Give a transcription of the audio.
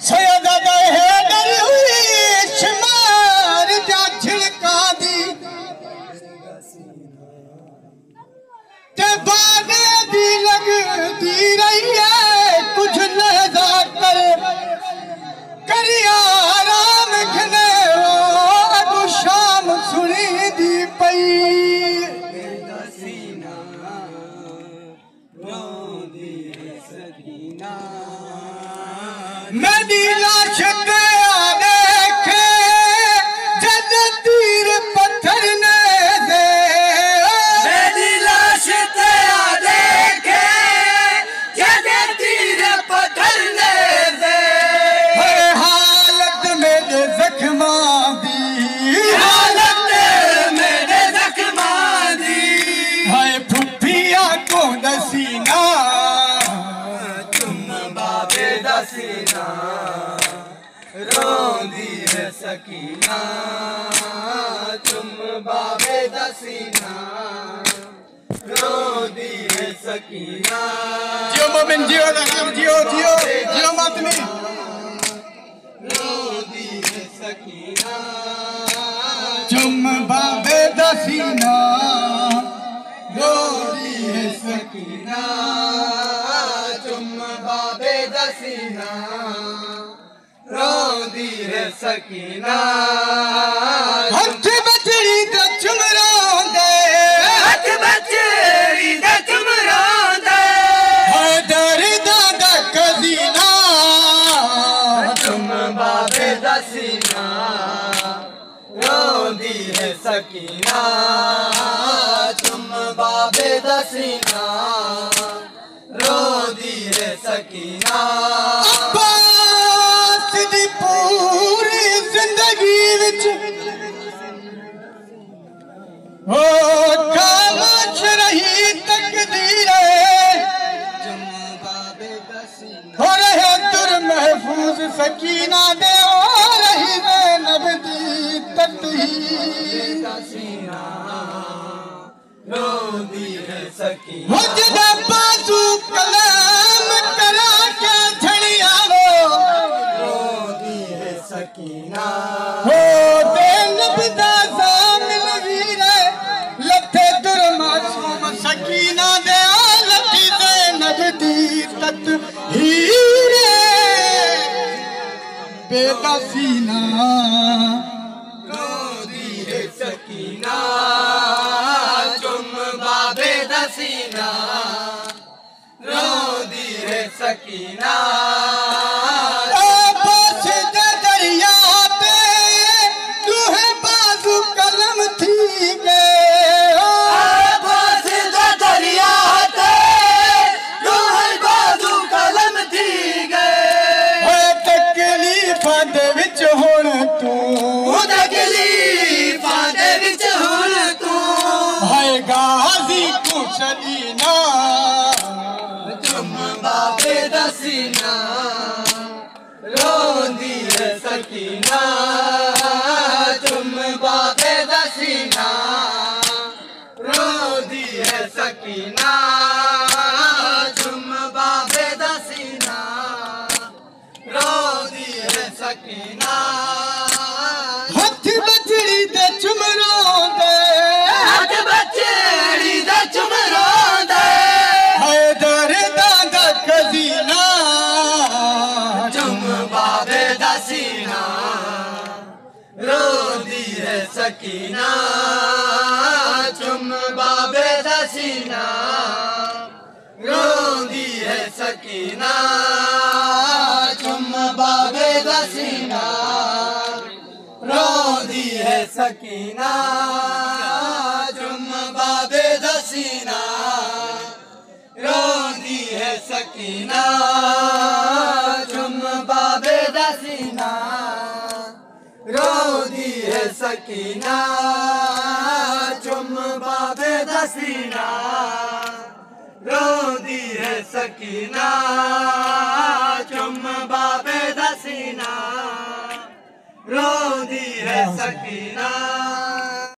सैयदा है डरी हुई शुमार जा छिड़का दी ते बागे दी लगती रही है कुछ लहजा कर करिया आराम घने अब शाम सुनी दी पई मेरी लाश के देखे जद तीर पत्थर ने दे मेरी लाश के देखे जद तीर पत्थर ने दे हालत मेरे जख्मा दी हालत मेरे जख्मा दी हाय फुफिया को दसीना बाबे दसीना रोंदी है सकीना तुम बाबे दसीना रोंदी है सकीना जियो मोमिन जियो लखम जियो जियो जियो मातमी रोंदी है सकीना तुम बाबे दसीना रोदी है सकीना तुम बाबे दसीना रोंदी है सकीना हथ बचड़ी दा चुमरांदे हथ बचड़ी दा चुमरांदे हैदर दा कजीना तुम बाबे दसीना रोंदी है सकीना तुम बाबे दसीना रोंदी है सकीना अब्बास दी पूरी जिंदगी विच हो खामोश रही तकदीर तुम बाबे दसीना हो रहे दुर महफूज सकीना दे हो रही ज़ैनब दी तदहीर दसीना रोंदी है सकीना हो जदा बाजू कलाम करा के झड़िया वो रोंदी है सकीना हो ज़ैनब दा ज़ामिल वीरे लथे दुर मासूम सकीना दे लथी ज़ैनब दी तदहीर बेदसीना रोंदी है सकीना तुम बाबे दसीना रोंदी है सकीना आपस दे दरिया पे दुहे बाजू कलम थी गए आपस दे दरिया ते दुहे बाजू कलम थी गए तकलीफां दे विच हुण तू तकलीफां दे विच हुण तू हाय गाजी तू छदीना तुम बाबे दसीना रोंदी है सकीना तुम बाबे दसीना रोंदी है सकीना तुम बाबे दसीना रोंदी है सकीना हथ बचड़ी दे चुमरांदे हथ बचड़ी दा चुमरांदे हैदर दा कजीना तुम बाबे दसीना रोंदी है सकीना तुम बाबे दसीना रोंदी है सकीना तुम बाबे दसीना रोंदी है सकीना तुम बाबे दसीना रोंदी है सकीना तुम बाबे दसीना रोंदी है सकीना तुम बाबे दसीना रोंदी है सकीना तुम बाबे दसीना रोंदी है सकीना